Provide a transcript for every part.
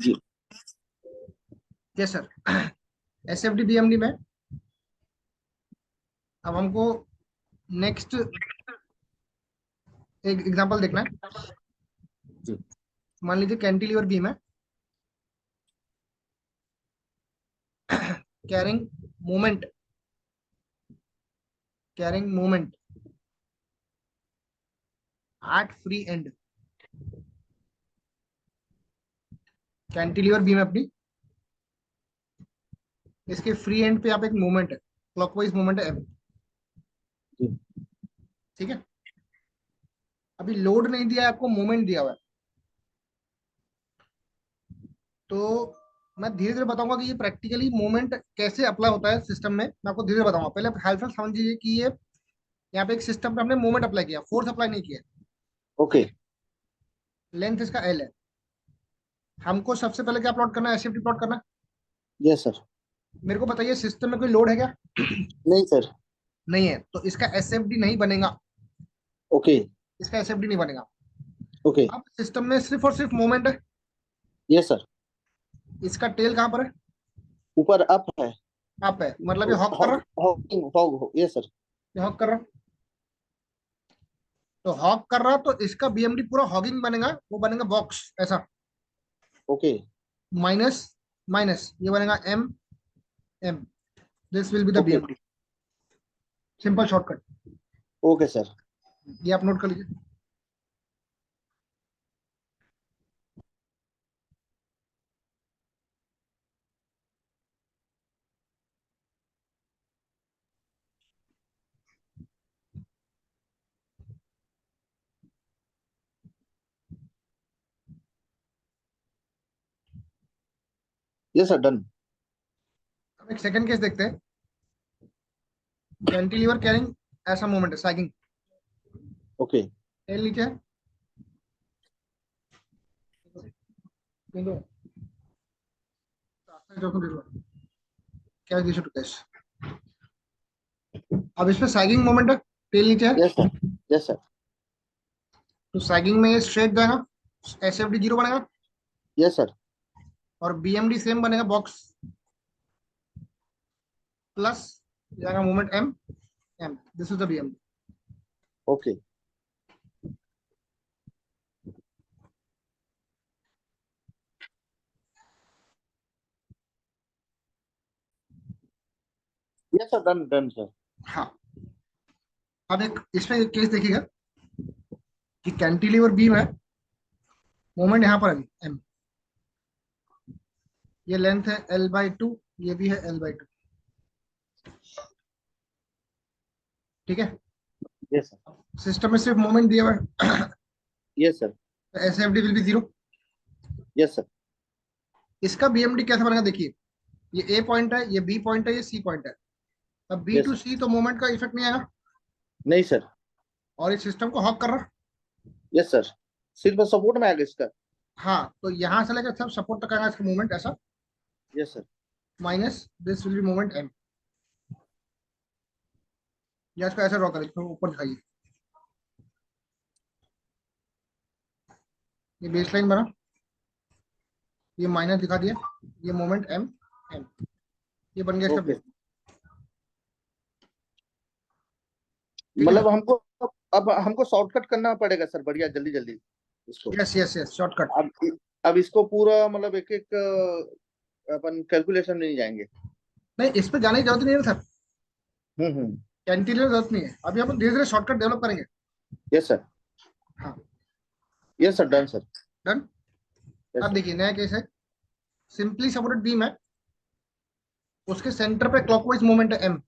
जी yes sir. SFD BMD में अब हमको नेक्स्ट एक एग्जांपल देखना है। जी मान लीजिए कैंटिलीवर बीम है, carrying moment at free and. Cantilever beam है अपनी, इसके फ्री एंड पे यहाँ पे एक मोमेंट है, क्लॉकवाइज मोमेंट है एम। जी ठीक है, अभी लोड नहीं दिया है आपको, मोमेंट दिया हुआ है। तो मैं धीरे धीरे बताऊंगा कि ये प्रैक्टिकली मोमेंट कैसे अप्लाई होता है सिस्टम में, मैं आपको धीरे धीरे बताऊंगा। पहले हेल्प समझ लीजिए कि ये यहाँ पे एक सिस्टम पे हमने मोमेंट अप्लाई किया, फोर्स अप्लाई नहीं किया। ओके लेंथ इसका एल है। हमको सबसे पहले क्या प्लॉट करना है, एसएफटी प्लॉट करना है। Yes sir. मेरे को बताइए सिस्टम में कोई लोड है क्या? नहीं सर। नहीं है, तो इसका एसएफडी नहीं बनेगा। ओके इसका एसएफडी नहीं बनेगा। ओके अब सिस्टम में सिर्फ और सिर्फ मोमेंट है। Yes sir. इसका टेल कहाँ पर है? ऊपर अप है। अप है, मतलब ये हॉक कर रहा hog hogging hog yes sir. है, हॉक कर रहा। तो हॉक कर रहा, तो इसका बीएमडी पूरा हॉगिंग बनेगा, वो बनेगा बॉक्स ऐसा। ओके माइनस माइनस ये बनेगा M M. This will be the okay BMD. Simple shortcut, okay sir. ये आप नोट कर लीजिए। Yes sir done. अब एक सेकंड केस देखते हैं। कैंटिलीवर कैरिंग ऐसा मूवमेंट है, सैगिंग। ओके टेल नीचे है, देखो, कैश दिस टू कैश। अब इसमें सैगिंग मोमेंट है, टेल नीचे है। यस सर यस सर तो सैगिंग में ये स्ट्रेट जाएगा, एसएफडी जीरो बनेगा, यस सर। और बीएमडी सेम बनेगा, बॉक्स प्लस जाएगा moment M M. This is the BMD. Okay yes sir done done sir. हाँ, अब एक इसमें एक केस देखिएगा कि कैंटिलीवर बीम है, मोमेंट यहाँ पर है एम, ये लेंथ है L/2, ये भी है L/2। ठीक है, यस सर सिस्टम में सिर्फ मोमेंट दिया हुआ है, यस सर तो SFD will be zero. Yes sir. इसका बीएमडी कैसे बनेगा देखिए, ये ए पॉइंट है, ये बी पॉइंट है, ये सी पॉइंट है। अब बी यस टू सर सी तो मोमेंट का इफेक्ट नहीं आएगा, नहीं सर। और इस सिस्टम को हॉक कर रहा। यस सर सिर्फ सपोर्ट में आएगा इसका। हाँ, तो यहाँ से लेकर सब सपोर्ट तक आएगा इसका मूवमेंट ऐसा, yes sir minus this will be movement M. या इसको ऐसा ड्रॉ करें, इसको ऊपर दिखाइए, ये बेस लाइन बना, ये माइनस दिखा दिया, ये मोमेंट एम एम, ये बन गया इसका ओके। बेस। ठीक है मतलब सर। हमको अब हमको शॉर्टकट करना पड़ेगा सर, बढ़िया जल्दी जल्दी इसको। Yes yes yes, shortcut. अब अब इसको पूरा मतलब एक एक अपन कैलकुलेशन में नहीं जाएंगे। नहीं, इस पे जाने की जरूरत नहीं है सर, हम्म। कैंटिलीवर जरूरत नहीं है, अभी हम धीरे धीरे शॉर्टकट डेवलप करेंगे। यस सर हाँ, yes sir done sir. Done. Yes अब सर देखिए नया केस है, सिंपली सपोर्टेड बीम है, उसके सेंटर पे क्लॉकवाइज मूवमेंट है एम,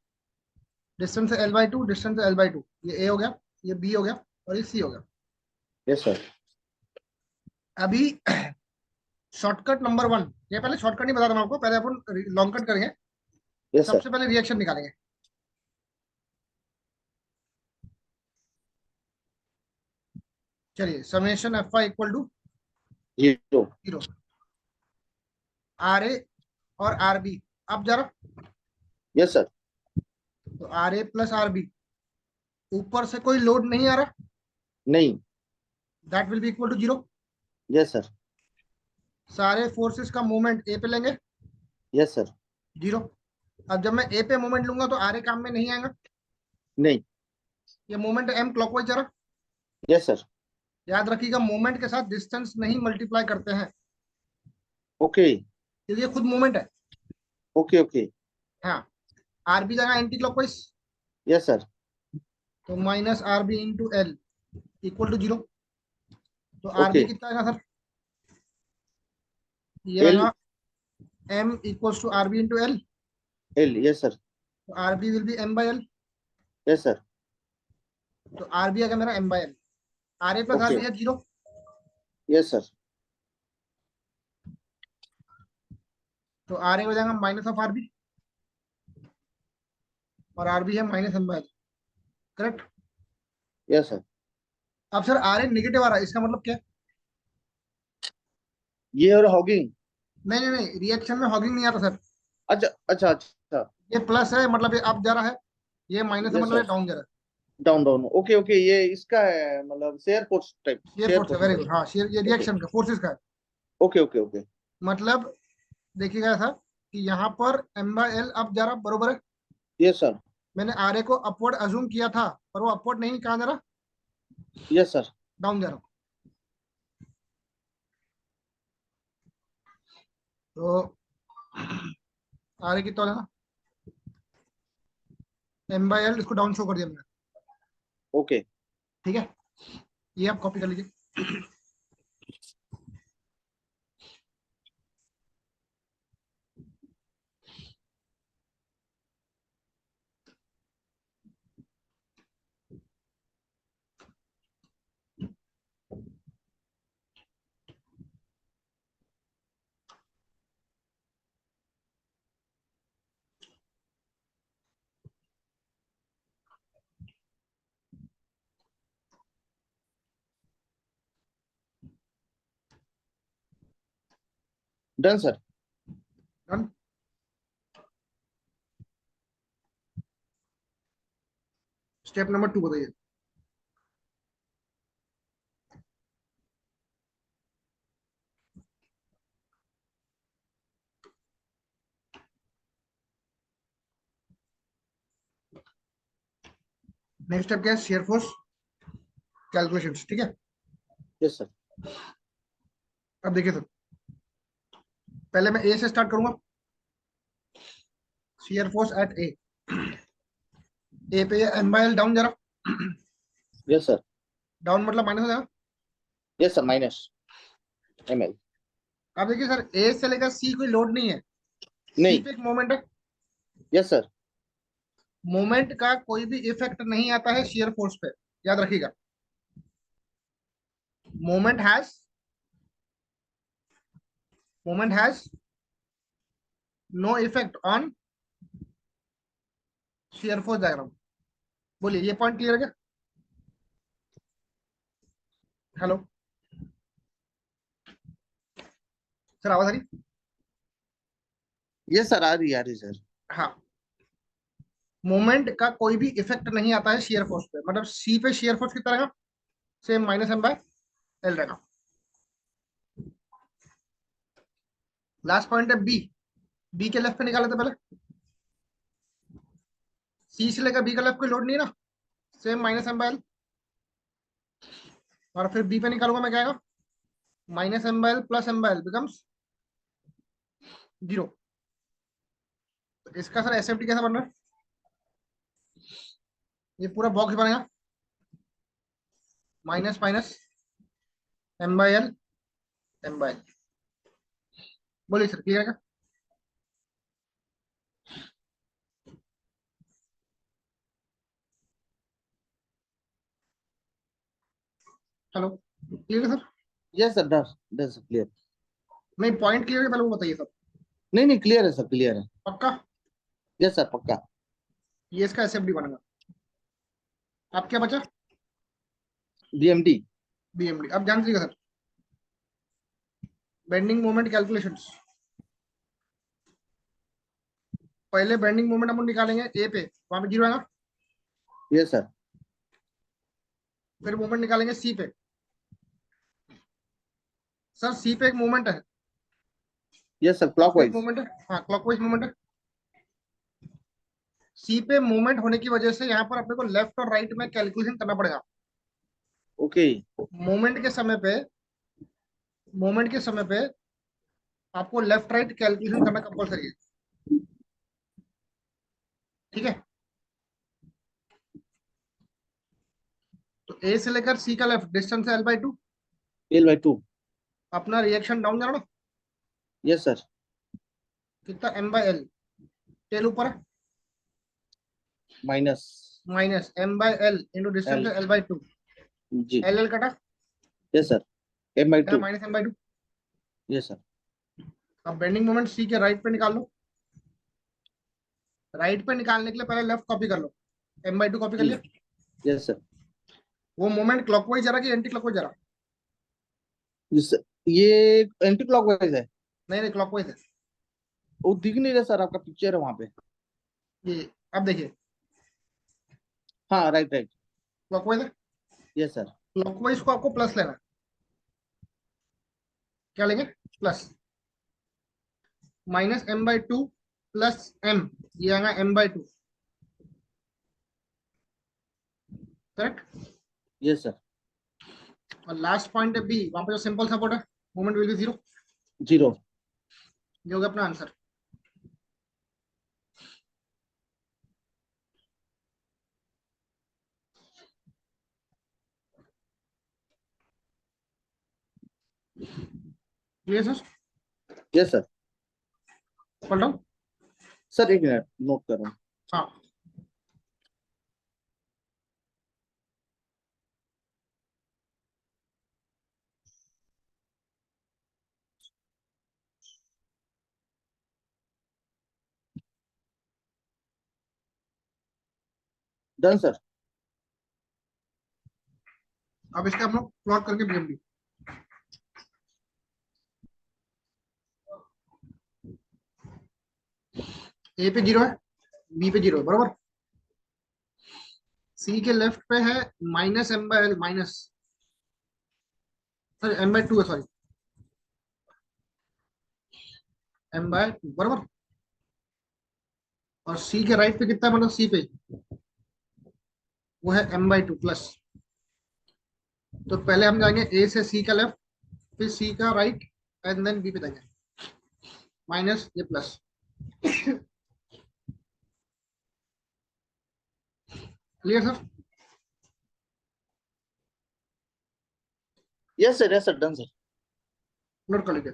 डिस्टेंस है L/2, डिस्टेंस है L/2, ये ए हो गया, ये बी हो गया, और ये सी हो गया। यस सर अभी शॉर्टकट नंबर वन, ये पहले शॉर्टकट नहीं बता रहा मैं आपको, पहले अपन लॉन्ग कट करेंगे। Yes sir. सबसे पहले रिएक्शन निकालेंगे। चलिए, summation Fy equal to zero. Zero, R A और आर बी। अब जरा, यस सर। तो R A plus R B, ऊपर से कोई लोड नहीं आ रहा, नहीं। That will be equal to zero. Yes sir सारे फोर्सेस का मोमेंट ए पे लेंगे, यस सर। 0। अब जब मैं ए पे मोमेंट लूंगा तो आर ए काम में नहीं आएगा। नहीं। ये मोमेंट एम क्लॉकवाइज जरा यस सर। याद रखिएगा, मोमेंट के साथ डिस्टेंस नहीं मल्टीप्लाई करते हैं, ओके क्योंकि ये खुद मोमेंट है। Okay okay. हाँ, आर बी जाएगा एंटी क्लॉकवाइज, यस सर। तो minus R B into L equal to 0। तो आर बी ओके। कितना आएगा सर? ये एल। आएगा M equals to R B into L. L yes sir. तो R B will be M by L. Yes sir. तो R B आएगा मेरा M by L. R A plus R okay. B है 0। Yes sir. तो R A हो जाएगा minus of R B, और R B है minus M by L. Correct. Yes sir. अब सर आर ए निगेटिव आ रहा है, इसका मतलब क्या है? ये और हॉगिंग। नहीं नहीं नहीं, रिएक्शन में हॉगिंग नहीं आता सर। अच्छा अच्छा अच्छा। ये प्लस है मतलब ये अप जा रहा है, ये माइनस है यस मतलब ये सर। डाउन जा रहा डाउन डाउन ओके ओके, ये इसका है मतलब शेयर फोर्स टाइप। है। शेयर शेयर फोर्स है, फोर्स वेरी टाइप। गुड। हाँ, शेयर, ये ओके रिएक्शन का फोर्सेस का है। Okay okay okay. मतलब देखिएगा सर कि यहाँ पर एम बाई एल अप जा रहा, बरोबर है। Yes sir. मैंने आर ए को अपवर्ड अज्यूम किया था, पर वो अपवर्ड नहीं, कहाँ जा रहा? Yes sir. डाउन जा रहा। तो आर ए कितना हो जाएगा? एम बाई एल, इसको डाउन शो कर दिया मैंने। ओके। ठीक है, ये आप कॉपी कर लीजिए। Done sir. Done. Step number 2 बताइए। नेक्स्ट स्टेप क्या है? Shear force calculation. ठीक है, यस सर। अब देखिए सर, पहले मैं ए से स्टार्ट करूंगा। Shear force at A. A पे एम बाई एल डाउन जा रहा। Yes sir. डाउन मतलब माइनस हो जाएगा। Yes sir minus M L. अब देखिए सर, ए से लेकर सी कोई लोड नहीं है, सी नहीं। पे एक मोमेंट है। Yes sir. मोमेंट का कोई भी इफेक्ट नहीं आता है शेयर फोर्स पे, याद रखिएगा। Moment has moment has no effect on shear force diagram. बोलिए, ये पॉइंट क्लियर है क्या? हेलो सर, आवाज आ रही? यस सर, आ रही सर। हाँ, मोमेंट का कोई भी इफेक्ट नहीं आता है शेयर फोर्स पे, मतलब सी पे शेयर फोर्स कितना रहेगा? Same, minus M by L रहेगा। लास्ट पॉइंट है बी। बी के लेफ्ट पे निकाले थे पहले। सी से लेकर बी का लेफ्ट कोई लोड नहीं है ना, same minus M by L. और फिर बी पे निकालूंगा मैं, क्या आएगा? Minus M by L plus M by L becomes 0। तो इसका सर एसएफटी कैसा बन रहा है? ये पूरा बॉक्स बनेगा, minus minus M by L, M by L. बोलिए सर, क्लियर है? हेलो, क्लियर है sir? Yes sir, done. Done sir, clear. नहीं, पॉइंट क्लियर है, पहले वो बताइए सर। नहीं नहीं, क्लियर है सर, क्लियर है। पक्का? यस सर, पक्का। ये इसका एसएफडी बनेगा। आप क्या बचा? बीएमडी। बीएमडी। अब जान लीजिएगा सर, बेंडिंग मोमेंट कैलकुलेशंस। पहले बेंडिंग मोमेंट हम निकालेंगे ए पे, वहां पे 0 आएगा। Yes sir. फिर मोमेंट निकालेंगे सी पे। सर सी पे एक मोमेंट है, यस सर, क्लॉकवाइज। मूवमेंट है, हाँ क्लॉकवाइज मूवमेंट है। सी पे मूवमेंट होने की वजह से यहाँ पर अपने को लेफ्ट और राइट में कैलकुलेशन करना पड़ेगा। ओके। मूवमेंट के समय पे, मूवमेंट के समय पे आपको लेफ्ट राइट कैलकुलेशन करना कंपलसरी है, ठीक है। तो ए से लेकर सी का लेफ्ट डिस्टेंस है L/2। L/2। अपना रिएक्शन डाउन जाना ना, यस सर। कितना M/L, टेल ऊपर है, minus. Minus M/L into distance L। है L/2। जी। L कटा, yes sir. M/2। Minus M/2। Yes sir. अब बेंडिंग मोमेंट सी के राइट पे निकाल लो। राइट पे निकालने के लिए पहले लेफ्ट कॉपी कर लो। M/2 कॉपी कर जी। लिया। Yes sir. वो मोमेंट क्लॉकवाइज जा रहा कि एंटी क्लॉकवाइज जा रहा? ये एंटी क्लॉकवाइज है। नहीं नहीं, क्लॉकवाइज है। वो दिख नहीं रहा सर, आपका पिक्चर है वहां पे। ये अब देखिए, हाँ, राइट राइट। क्लॉकवाइज है। Yes sir. क्लॉकवाइज को आपको प्लस लेना है। क्या लेंगे? प्लस। -M/2 प्लस M, ये आएगा M/2, करेक्ट। Yes sir. और लास्ट पॉइंट है B, वहां पे जो सिंपल सपोर्ट है, मोमेंट विल बी 0। 0। ये हो गया अपना answer. Clear sir? Yes sir. पढ़। सर एक मिनट नोट कर रहा हूँ। हाँ, डन सर। अब इसका हम लोग प्लॉट करके भेजेंगे। ए पे 0 है, बी पे 0 है, बरोबर। सी के लेफ्ट पे है -M/L, माइनस, सॉरी M/2 है, सॉरी M/2, बरोबर। और सी के राइट पे कितना है, मतलब सी पे वो है M/2 प्लस। तो पहले हम जाएंगे ए से सी का लेफ्ट, फिर सी का राइट, एंड देन बी पे जाएंगे, माइनस ये plus. Clear sir? Yes sir, yes sir, done sir. Note कर लीजिए।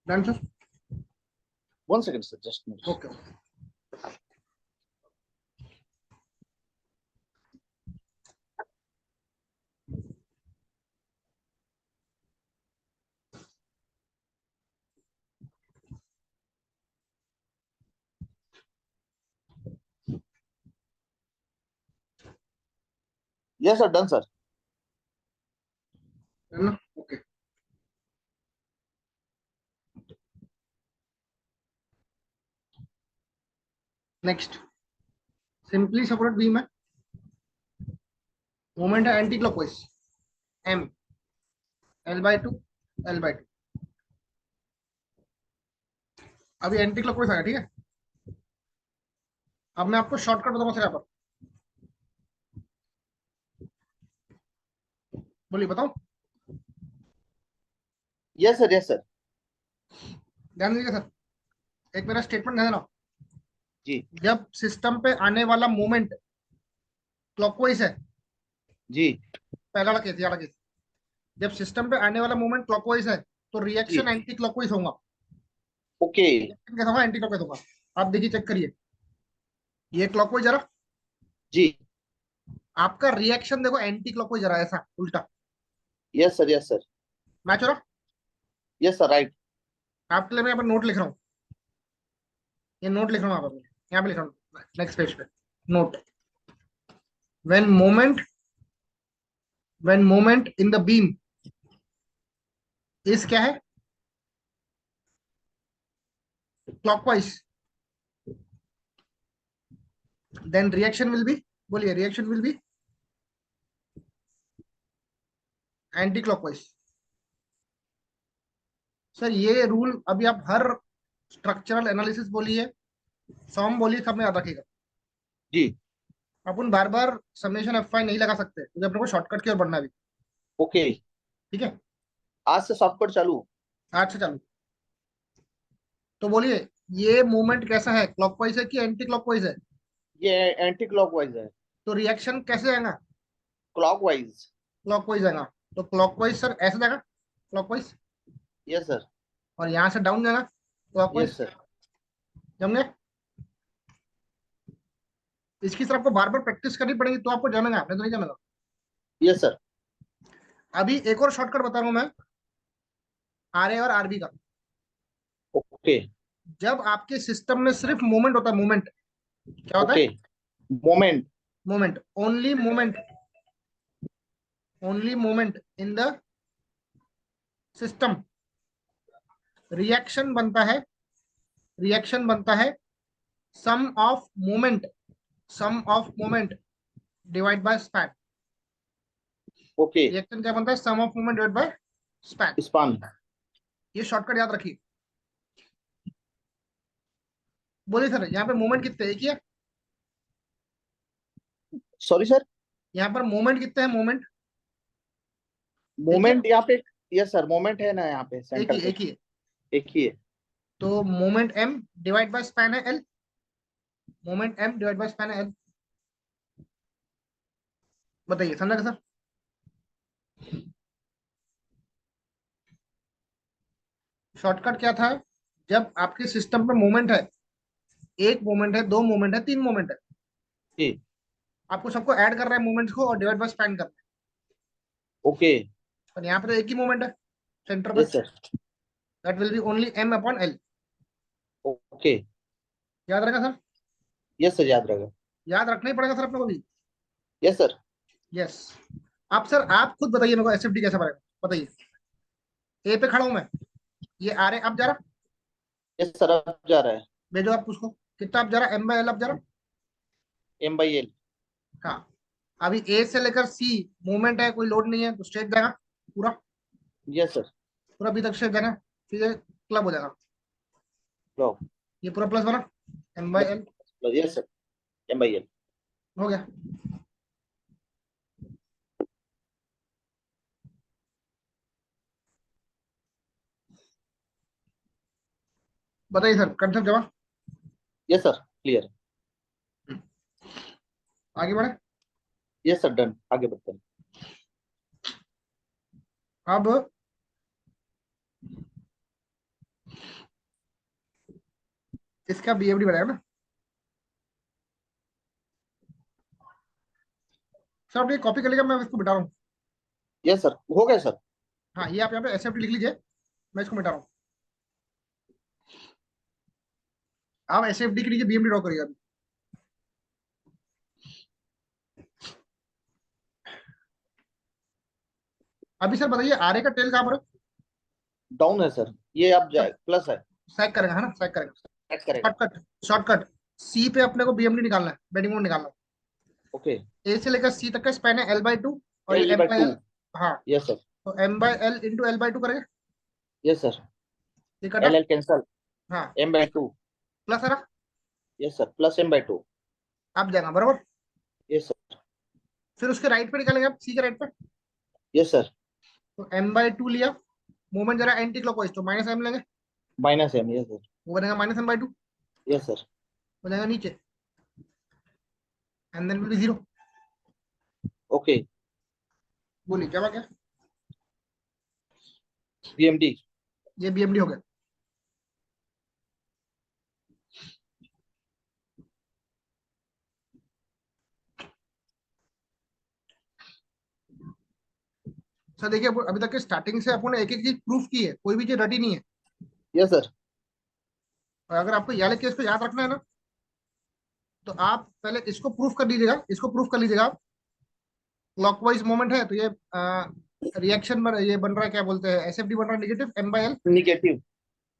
Done sir? 1 second sir, just minute. Okay. Yes sir, done sir. है ना? Okay. Next, simply supported beam है, moment है anti clockwise, M, L/2, L/2। अभी anti clockwise आया, ठीक है। अब मैं आपको शॉर्टकट बताऊंगा सर, यहाँ पर बोलिए, बताओ। Yes sir, yes sir. ध्यान दीजिए सर, एक मेरा स्टेटमेंट ध्यान देना। जी। जब सिस्टम पे आने वाला मोमेंट क्लॉकवाइज है, जी। पहला वाला केस, ये वाला केस, जब सिस्टम पे आने वाला मोमेंट क्लॉकवाइज है तो जी। रिएक्शन एंटी क्लॉकवाइज होगा। ओके। रिएक्शन कैसा होगा? एंटी क्लॉकवाइज होगा। आप देखिए, चेक करिए, ये क्लॉकवाइज जा रहा, जी। आपका रिएक्शन देखो एंटी क्लॉकवाइज जा रहा है, ऐसा उल्टा। Yes sir, yes sir. Match हो रहा? Yes sir, right. आपके लिए मैं यहाँ पर नोट लिख रहा हूँ, ये नोट लिख रहा हूँ यहाँ पे लिख रहा हूँ, नेक्स्ट पेज पे note. When moment when moment in the beam is क्या है, clockwise, then reaction will be, बोलिए, reaction will be anti clockwise. Sir ये रूल अभी आप हर स्ट्रक्चरल एनालिसिस बोलिए, सॉम बोलिए, सब में याद रखिएगा। जी। अपन बार बार समेशन एफ आई नहीं लगा सकते क्योंकि अपने को शॉर्टकट की ओर बढ़ना भी। ओके, ठीक है, आज से सॉफ्टकट चालू। आज से चालू। तो बोलिए, ये मूवमेंट कैसा है, क्लॉकवाइज है कि एंटी क्लॉकवाइज है? ये एंटी क्लॉकवाइज है। तो रिएक्शन कैसे आएगा? क्लॉकवाइज। क्लॉकवाइज आएगा। तो क्लॉकवाइज सर ऐसे जाएगा, क्लॉकवाइज, यस सर। और यहाँ से डाउन जाएगा यस क्लॉकवाइज। सर। जमने इसकी सर आपको बार बार प्रैक्टिस करनी पड़ेगी तो आपको जमेगा, नहीं तो नहीं जमेगा। Yes sir. अभी एक और शॉर्टकट बता रहा हूँ मैं, आर ए और आरबी का। ओके। जब आपके सिस्टम में सिर्फ मूवमेंट होता है, मूवमेंट क्या होता ओके। है? Moment. Movement, only movement, only movement in the system. Reaction बनता है, रिएक्शन बनता है sum of movement, sum of movement divide by span. Okay. Reaction क्या बनता है? Sum of movement divide by span. Span. ये शॉर्टकट याद रखिए। बोलिए सर, यहाँ पे मूवमेंट कितने, एक ही है? Sorry sir. यहाँ पर मूवमेंट कितने हैं, मूवमेंट एक ही है? मोमेंट यहाँ पे। यस सर, मोमेंट है ना यहाँ पे एक सेंटर ही, पे। एक ही है। एक ही है। तो moment M divide by span है L, moment M divide by span है एल। बताइए, समझा क्या सर? शॉर्टकट क्या था? जब आपके सिस्टम पे मूवमेंट है, एक मूवमेंट है, दो मूवमेंट है, तीन मूवमेंट है, जी। आपको सबको ऐड कर रहा है मूवमेंट्स को और डिवाइड बाय स्पैन कर रहा है। ओके। पर यहाँ पे तो एक ही मूवमेंट है सेंटर पे, yes sir. That will be only M upon L. Okay. याद रखा सर? यस सर, याद रहेगा। याद रखना ही पड़ेगा सर अपने को भी। Yes sir. यस। आप सर, आप खुद बताइए मेरे को एसएफडी कैसा बनेगा, बताइए। ए पे खड़ा हूं मैं, ये आ रहे अब जा रहा, यस सर, अब जा रहा है। भेजो आप उसको, कितना अब जा रहा, एम बाई एल अब जा रहा। M/L। हाँ, अभी ए से लेकर सी मूवमेंट है, कोई लोड नहीं है, तो स्ट्रेट जाएगा पूरा, यस सर। पूरा बी तक स्ट्रेट जाएगा, फिर ये क्लब हो जाएगा, लो। ये पूरा प्लस बना, M by L. Yes sir. M/L। हो गया। बताइए सर, कंसेप्ट जमा। Yes sir, clear. आगे बढ़े। यस सर, डन, आगे बढ़ते हैं। अब इसका बीएफडी बनाया ना सर, आप ये कॉपी कर लीजिए, मैं इसको बिठा रहा हूँ। यस सर, हो गया सर। हाँ, ये आप यहाँ पे एसएफडी लिख लीजिए, मैं इसको मिटा रहा हूँ। आप एसएफडी के नीचे बीएमडी ड्रॉ करिए अभी। अभी सर बताइए, आरए का टेल कहाँ पर है? डाउन है सर, ये अब सब जाए प्लस है। सैक करेगा, है ना, सैक करेगा। चेक करेगा। शॉर्टकट, शॉर्टकट, सी पे अपने को बीएमडी निकालना है, बेडिंग मोड निकालना है। ओके। ए से लेकर सी तक का स्पैन है L/2, और ये एम बाई L/2। एल। हाँ, यस सर। तो M/L इंटू L/2 करेगा, यस सर। ये कटा। L cancel. हाँ, M/2। प्लस है ना, यस सर, प्लस M/2। आप जाएगा बराबर। Yes sir. फिर उसके राइट पे निकालेंगे आप, सी के राइट पे। Yes sir. तो M/2 लिया, मूवमेंट जरा एंटी क्लॉकवाइज, तो माइनस एम लेंगे, माइनस M। Yes sir. वो बनेगा माइनस M/2, यस सर। हो जाएगा नीचे, and then will be zero. Okay. बोलिए क्या बात है? BMD। ये बीएमडी हो गया। सर देखिए, अभी तक के स्टार्टिंग से अपन ने एक एक चीज प्रूफ की है, कोई भी चीज रटी नहीं है। Yes sir. और अगर आपको ये वाले केस को याद रखना है ना, तो आप पहले इसको प्रूफ कर लीजिएगा, इसको प्रूफ कर लीजिएगा आप, क्लॉकवाइज मोमेंट है तो ये रिएक्शन ये बन रहा है, क्या बोलते हैं, एसएफडी बन रहा है नेगेटिव M/L, निगेटिव।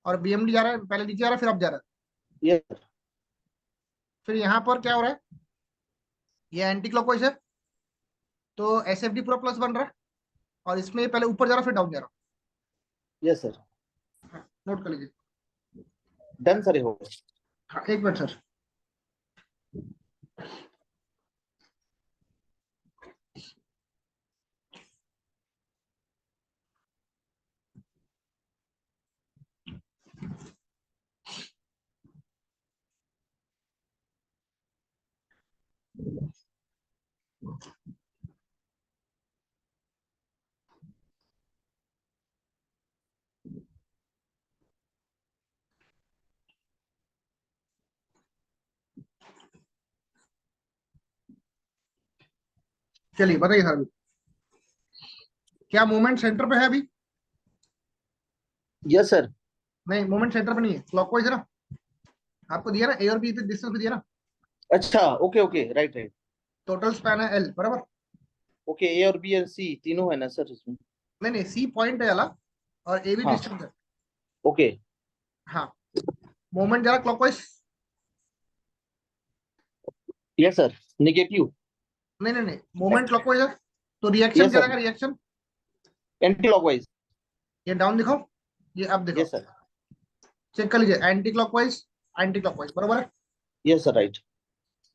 और बीएमडी जा रहा है, पहले नीचे आ रहा है फिर अब जा रहा है। यस फिर यहाँ पर क्या हो रहा है, ये एंटी क्लॉकवाइज है तो एसएफडी पूरा प्लस बन रहा है, और इसमें ये पहले ऊपर जा रहा है फिर डाउन जा रहा यस सर। है। हाँ, नोट कर लीजिए। डन सर, ये हो गया। हाँ, एक मिनट सर। चलिए बताइए सर, अभी क्या मूवमेंट सेंटर पे है अभी? Yes sir. नहीं, मूवमेंट सेंटर पे नहीं है, क्लॉकवाइज है ना। आपको दिया ना, ए और बी पे डिस्टेंस दिया ना। अच्छा, okay okay, right right. Total span है L बराबर। ओके, ए और बी और सी तीनों है ना सर इसमें? नहीं नहीं, सी पॉइंट है वाला और ए भी हाँ। डिस्टेंस है। ओके। हाँ, मूवमेंट जा रहा क्लॉकवाइज। Yes sir. निगेटिव। नहीं नहीं नहीं, मूवमेंट क्लॉकवाइज है तो रिएक्शन यस क्या सर। रहेगा, रिएक्शन। Anti clockwise. ये डाउन दिखाओ, ये अप दिखाओ। Yes sir. चेक कर लीजिए, एंटी क्लॉकवाइज बराबर है। Yes sir, right.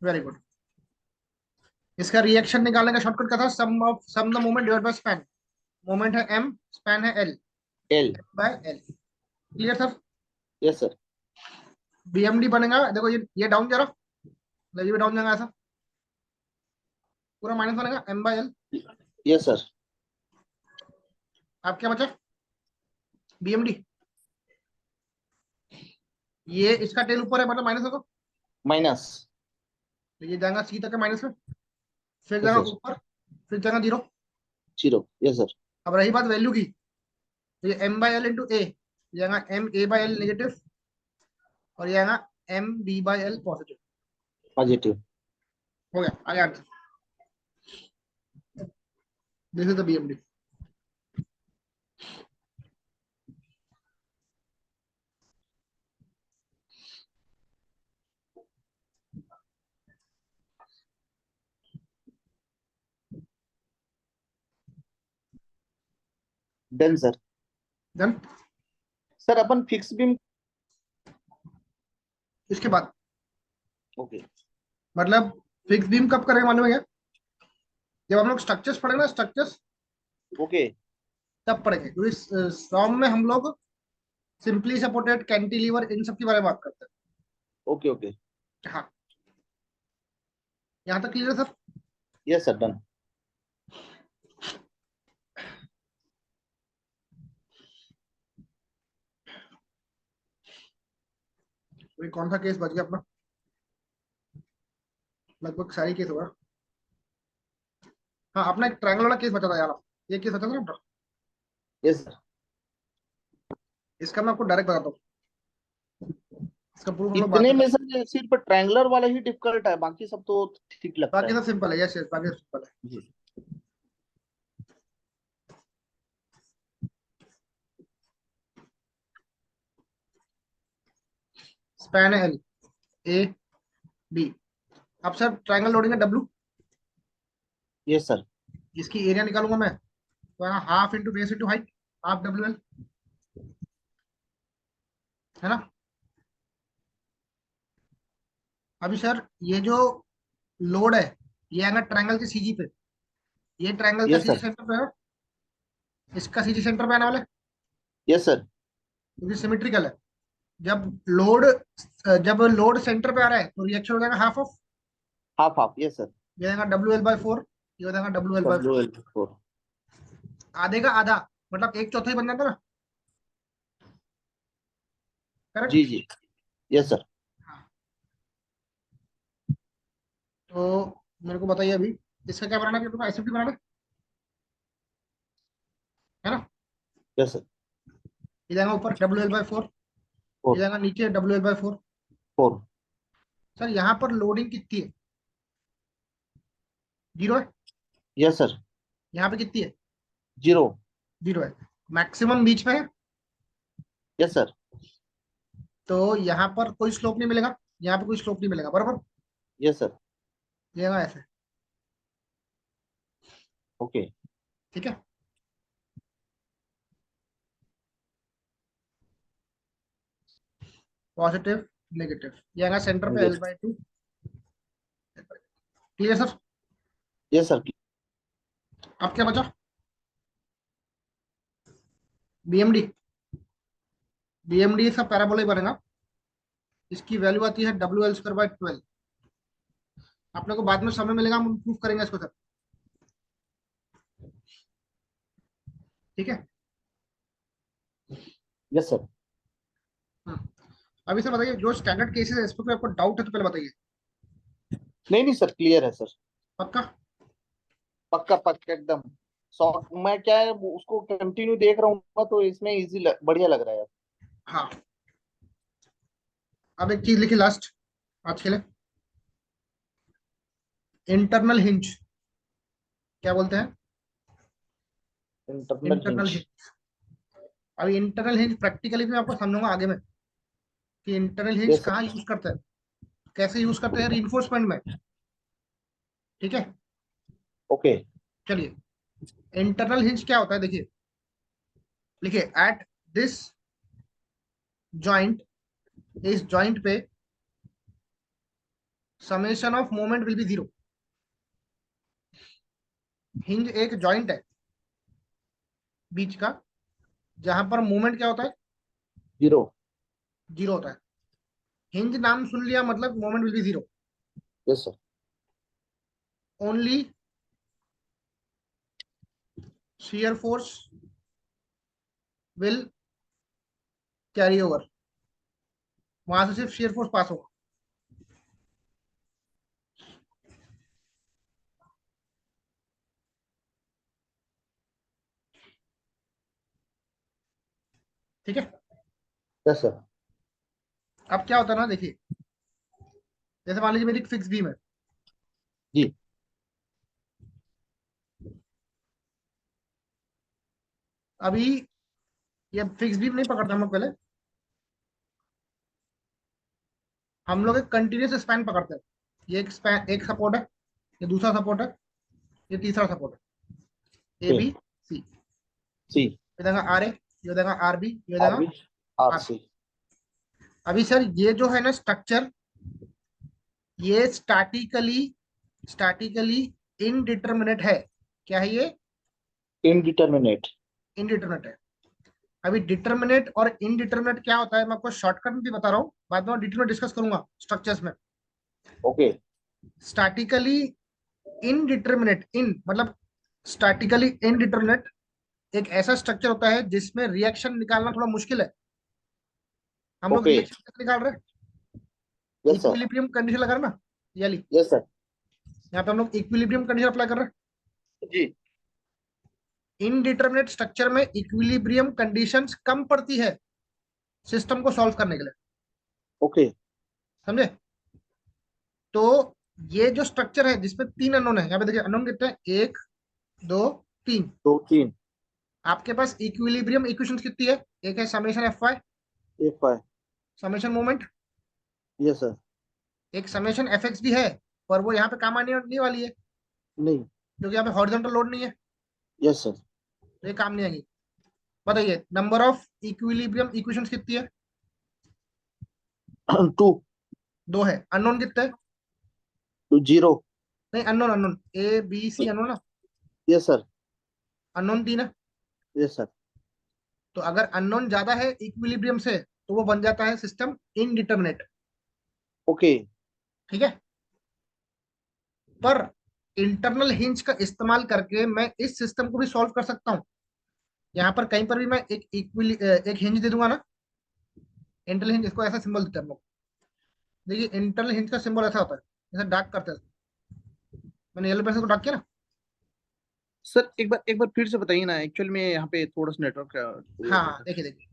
Very good. इसका रिएक्शन निकालने का शॉर्टकट क्या था, sum the moment divide by span. Moment है M, स्पैन है L L. By L। Clear sir. Yes sir. BMD बनेगा, देखो ये डाउन जा रहा, ये भी डाउन जाएगा ऐसा, पूरा माइनस बनेगा M/L। Yes sir. आप क्या बचा, बीएमडी। ये इसका टेल ऊपर है मतलब माइनस होगा, माइनस। तो ये जाएगा C तक है माइनस में, फिर यस जाएगा सर। ऊपर, फिर जाएगा 0। जीरो। Yes sir. अब रही बात वैल्यू की, तो ये M/L इंटू ए, जाएगा MA/L नेगेटिव, और ये आएगा MB/L पॉजिटिव। पॉजिटिव। हो गया, आगे answer. This is the BMD. Done sir. Done. Sir upon fix beam. इसके बाद ओके। मतलब फिक्स बीम कब करेंगे मालूम है क्या, जब हम लोग स्ट्रक्चर्स पढ़ेंगे ना, स्ट्रक्चर्स, ओके। तब पढ़ेंगे, क्योंकि सॉन्ग में हम लोग सिंपली सपोर्टेड, कैंटिलीवर, इन सब के बारे में बात करते ओके ओके। हैं। हाँ, यहाँ तक क्लियर है सर। Yes sir, done. अभी कौन सा केस बच गया अपना, लगभग सारी केस होगा। हाँ, अपना एक ट्रायंगल वाला केस बचा था यार, ये केस बचा था ना अपना। Yes sir. इसका मैं आपको डायरेक्ट बताता हूँ, इसका प्रूफ हम लोग बाद इतने में में करते हैं। सर सिर्फ ट्रायंगुलर वाला ही डिफिकल्ट है, बाकी सब तो ठीक लगता बाकी है। सब सिंपल है, यस यस, बाकी सब सिंपल है। जी। स्पैन है L, A, B। अब सर ट्रायंगल लोडिंग है W, यस सर। इसकी एरिया निकालूंगा मैं, तो half into base into height, half WL, है ना। अभी सर ये जो लोड है, ये आएगा ट्रायंगल के सीजी पे, ये ट्रायंगल का यस सीजी सर। सेंटर पे है, इसका सीजी सेंटर पे आने वाला है, यस सर। क्योंकि सिमेट्रिकल है। जब लोड जब लोड सेंटर पे आ रहा है तो रिएक्शन हो जाएगा half of, half half. Yes sir. ये आएगा WL/4, ये हो जाएगा WL/4। W L 4। आधे का आधा, मतलब एक चौथाई बन जाता ना, जी करेक्ट। जी। Yes sir. हाँ, तो मेरे को बताइए अभी, इसका क्या बनाना है, तुमको एसएफटी बनाना है ना। Yes sir. ये जाएगा ऊपर WL/4, ये 4। जाएगा नीचे WL/4। 4। सर यहाँ पर लोडिंग कितनी है, 0 है। Yes sir. यहाँ पे कितनी है? 0। 0 है। मैक्सिमम बीच में है, यस सर। तो यहाँ पर कोई स्लोप नहीं मिलेगा, यहाँ पे कोई स्लोप नहीं मिलेगा, बराबर। Yes sir. ये ना ऐसे। ओके। ठीक है। पॉजिटिव, नेगेटिव, ये आएगा सेंटर पे yes. L/2। Clear sir? Yes sir. अब क्या बचा? BMD। BMD इसका पैराबोला ही बनेगा। इसकी वैल्यू आती है WL²/12। अपने को बाद में समय मिलेगा, हम प्रूफ करेंगे इसको सर। ठीक है। Yes sir. हाँ। अभी सर बताइए, जो स्टैंडर्ड केसेस है इस पर कोई आपको डाउट है तो पहले बताइए। नहीं नहीं सर, क्लियर है सर। पक्का? पक्का पक्का एकदम। सौ। मैं क्या है उसको कंटिन्यू देख रहा हूँ ना, तो इसमें इजी बढ़िया लग रहा है। हाँ। अब एक चीज लिखिए लास्ट आज के लिए, इंटरनल हिंज क्या बोलते हैं? Internal internal hinge. हिंज। अभी इंटरनल हिंज प्रैक्टिकली भी मैं आपको समझाऊंगा आगे में कि इंटरनल हिंज यस कहाँ सर। यूज करते हैं, कैसे यूज करते हैं रीइंफोर्समेंट में। ठीक है। ओके। चलिए, इंटरनल हिंज क्या होता है देखिए, लिखिए एट दिस जॉइंट, इस जॉइंट पे summation of moment will B 0। Hinge एक जॉइंट है बीच का, जहां पर मोमेंट क्या होता है? 0। 0 होता है। हिंज नाम सुन लिया मतलब moment will B 0। Yes sir. Only shear force will carry over, वहां से सिर्फ shear force पास होगा। ठीक है। Yes sir. अब क्या होता है ना देखिए, जैसे मान लीजिए मेरी फिक्स बीम है, जी। अभी ये फिक्स बीम नहीं पकड़ता हम लोग पहले, हम लोग एक कंटिन्यूस स्पैन पकड़ते हैं। ये एक स्पैन, एक सपोर्ट है, ये दूसरा सपोर्ट है, ये तीसरा सपोर्ट है, ए ओके। B C. सी। ये देगा RA, ये देगा RB, ये आर देगा बी। Are RC। सी। अभी सर ये जो है ना स्ट्रक्चर, ये स्टैटिकली स्टैटिकली इनडिटर्मिनेट है। क्या है ये? इनडिटर्मिनेट। इनडिटर्मिनेट है। अभी डिटर्मिनेट और इनडिटर्मिनेट क्या होता है मैं आपको शॉर्टकट में भी बता रहा हूँ, बाद में डिटेल में डिस्कस करूंगा स्ट्रक्चर्स में। ओके। स्टैटिकली इनडिटर्मिनेट, इन मतलब स्टैटिकली इनडिटर्मिनेट एक ऐसा स्ट्रक्चर होता है जिसमें रिएक्शन निकालना थोड़ा मुश्किल है। हम लोग ओके। रिएक्शन कैसे निकाल रहे हैं? Yes sir. इक्विलिब्रियम कंडीशन लगा रहे हैं ना, ये वाली। Yes sir. यहाँ पे हम लोग इक्विलिब्रियम कंडीशन अप्लाई कर रहे हैं। जी। इनडिटर्मिनेट स्ट्रक्चर में इक्विलिब्रियम कंडीशंस कम पड़ती है सिस्टम को सॉल्व करने के लिए, ओके। समझे? तो ये जो स्ट्रक्चर है जिसमें 3 अननोन है, यहाँ पे देखिए अननोन कितने हैं, 1 2 3। 2 3। आपके पास इक्विलिब्रियम इक्वेशंस कितनी है? एक है summation Fy, F I. Summation moment, yes sir. एक समेशन Fx भी है, पर वो यहाँ पे काम आने नहीं वाली है नहीं। क्योंकि यहाँ पे हॉरिजॉन्टल लोड नहीं है, यस सर। तो ये काम नहीं आएगी। बताइए नंबर ऑफ इक्विलिब्रियम इक्वेशंस कितनी है? 2। 2 है। अननोन कितने हैं? 2 0। नहीं, unknown unknown A B C unknown ना, यस सर। अननोन 3 है। Yes sir. तो अगर अननोन ज्यादा है इक्विलिब्रियम से तो वो बन जाता है सिस्टम इनडिटर्मिनेट। ओके। ठीक है। पर इंटरनल हिंज का इस्तेमाल करके मैं इस सिस्टम को भी सॉल्व कर सकता हूँ। यहाँ पर कहीं पर भी मैं एक हिंज दे दूंगा ना, इंटरनल हिंज, इसको ऐसा सिंबल देते हैं हम लोग। देखिए इंटरनल हिंज का सिंबल ऐसा होता है, जैसे डार्क करते हैं। मैंने येलो पेन से डार्क किया ना। सर एक बार फिर से बताइए ना, एक्चुअल में यहाँ पे थोड़ा सा नेटवर्क का वो हो रहा हाँ था। देखिए देखिए,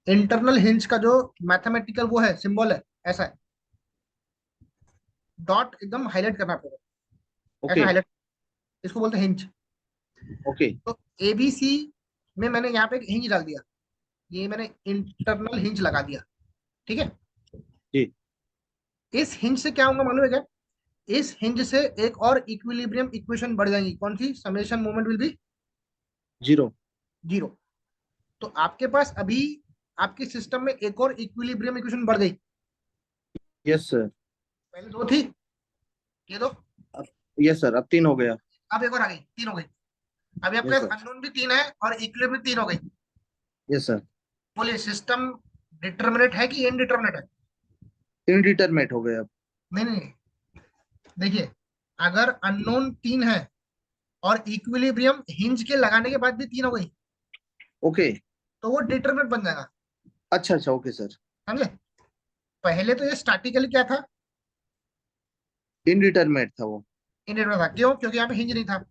इंटरनल हिंज का जो मैथमेटिकल वो है सिंबल है, ऐसा है। डॉट एकदम हाईलाइट करना पड़ेगा, ऐसा ओके। हाईलाइट, इसको बोलते हैं हिंज। ओके। तो एबीसी में मैंने यहाँ पे एक हिंज डाल दिया, ये मैंने इंटरनल हिंज लगा दिया, ठीक है। जी। इस हिंज से क्या होगा मालूम है क्या? इस हिंज से एक और इक्विलिब्रियम इक्वेशन बढ़ जाएंगी, कौन सी? Summation moment will be zero. Zero. तो आपके पास अभी आपके सिस्टम में एक और इक्विलिब्रियम इक्वेशन बढ़ गई। Yes sir. पहले दो थी, ये दो, यस सर, अब 3 हो गया। अब एक और आ गई, तीन हो गई। अभी आपके यस पास सर। अननोन भी तीन है और इक्विलिब्रियम तीन हो गई। Yes sir. बोलिए सिस्टम डिटर्मिनेट है कि इनडिटर्मिनेट है? इनडिटरमिनेट हो गया अब। नहीं नहीं नहीं। देखिए, अगर अननोन तीन है और इक्विलिब्रियम हिंज के लगाने के बाद भी तीन हो गई, ओके। तो वो डिटर्मिनेट बन जाएगा। अच्छा अच्छा, ओके सर। समझे? पहले तो ये स्टैटिकली क्या था? इनडिटरमिनेट था वो। इनडिटर्मिनेट था, क्यों? क्योंकि यहाँ पे हिंज नहीं था।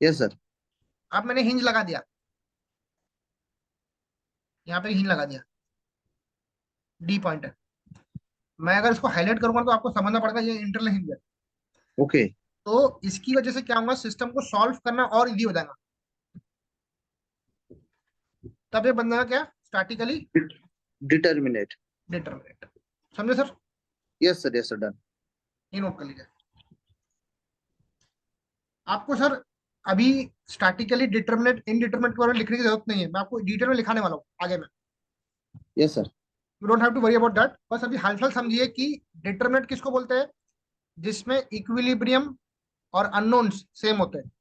Yes sir. अब मैंने हिंज लगा दिया, यहाँ पे हिंज लगा दिया, डी पॉइंट है। मैं अगर इसको हाईलाइट करूंगा तो आपको समझना पड़ेगा ये इंटरनल हिंज है। ओके। तो इसकी वजह से क्या होगा, सिस्टम को सॉल्व करना और इजी हो जाएगा। तब ये बन जाएगा क्या? Statically determinate. डिटर्मिनेट। समझे sir? Yes sir, yes sir, done. ये नोट कर लीजिए आपको सर। अभी स्टैटिकली डिटर्मिनेट इनडिटर्मिनेट के बारे में लिखने की जरूरत नहीं है, मैं आपको डिटेल में लिखाने वाला हूँ आगे में। Yes sir. You don't have to worry about that. बस अभी हाल फिलहाल समझिए कि डिटर्मिनेट किसको बोलते हैं? जिसमें इक्विलिब्रियम और अननोन्स सेम होते हैं।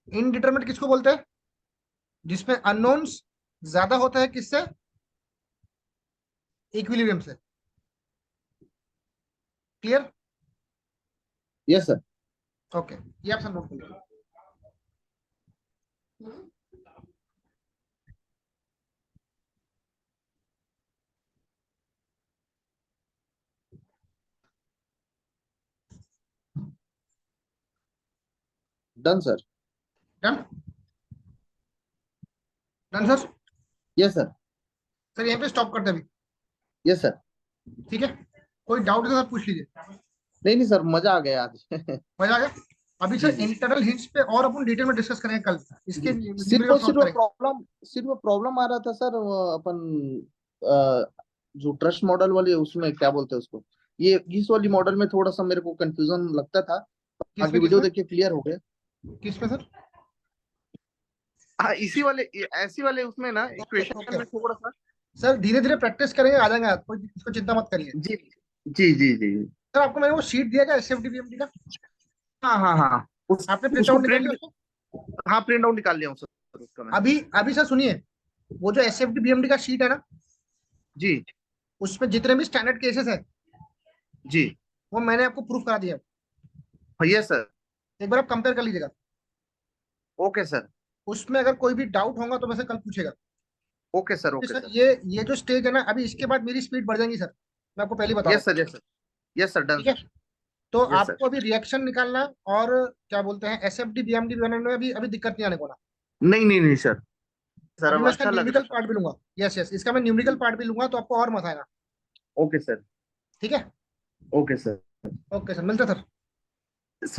इनडिटर्मिनेट किसको बोलते हैं? जिसमें अननोन्स ज्यादा होता है, किससे? इक्विलिब्रियम से। क्लियर? Yes sir. ओके, ये आप सब नोट कर लीजिए। Done sir. Done? Done sir? Yes sir. Sir यहीं पे स्टॉप करते हैं अभी। Yes sir. ठीक है, कोई डाउट है तो सर पूछ लीजिए। नहीं नहीं सर, मजा आ गया आज। मजा आ गया। अभी जी सर जी। इंटरनल हिंट्स पे और अपन डिटेल में डिस्कस करेंगे कल, इसके जी। न्यूमेरिकल सॉल्व करेंगे। सिर्फ प्रॉब्लम आ रहा था सर, वो अपन जो ट्रस्ट मॉडल वाली है, उसमें क्या बोलते हैं उसको, ये इस वाली मॉडल में थोड़ा सा मेरे को कंफ्यूजन लगता था। किस आगे में किस वीडियो में? देख के क्लियर हो गया। किस में सर? हाँ, इसी वाले ऐसी वाले उसमें ना ओके इक्वेशन ओके। में थोड़ा सा। सर धीरे धीरे प्रैक्टिस करेंगे, आ जाएंगे आप, कोई इसको चिंता मत करिए। जी जी जी जी। सर आपको मैंने वो शीट दिया क्या S F D B M D का? हाँ हाँ हाँ, आपने प्रिंट उसको आउट निकाल लिया प्रिंट। उसको? हाँ, प्रिंट आउट निकाल लिया हूँ सर उसका मैं। अभी अभी सर सुनिए, वो जो S F D B M D का शीट है ना, जी उसमें जितने भी स्टैंडर्ड केसेस है जी। वो मैंने आपको प्रूफ करा दिया। Yes sir. एक बार आप कंपेयर कर लीजिएगा। Okay sir. उसमें अगर कोई भी डाउट होगा तो मुझसे कल पूछेगा। Okay sir. क्योंकि ओके सर सर। ये जो स्टेज है ना, अभी इसके बाद मेरी स्पीड बढ़ जाएगी सर, मैं आपको पहले ही बता रहा यस हूँ। Sir, yes sir. Yes sir, done ठीक है, सर। तो यस सर। आपको अभी रिएक्शन निकालना है, और क्या बोलते हैं S F D B M D बनाने में अभी अभी दिक्कत नहीं आने को ना। नहीं नहीं नहीं सर। सर अभी अब मैं इसका अच्छा लग न्यूमेरिकल रहा पार्ट भी लूंगा। यस यस, इसका मैं न्यूमेरिकल पार्ट भी लूंगा तो आपको और मजा आएगा। है। Okay sir. ठीक है। Okay sir. ओके सर, मिलते हैं सर। सर।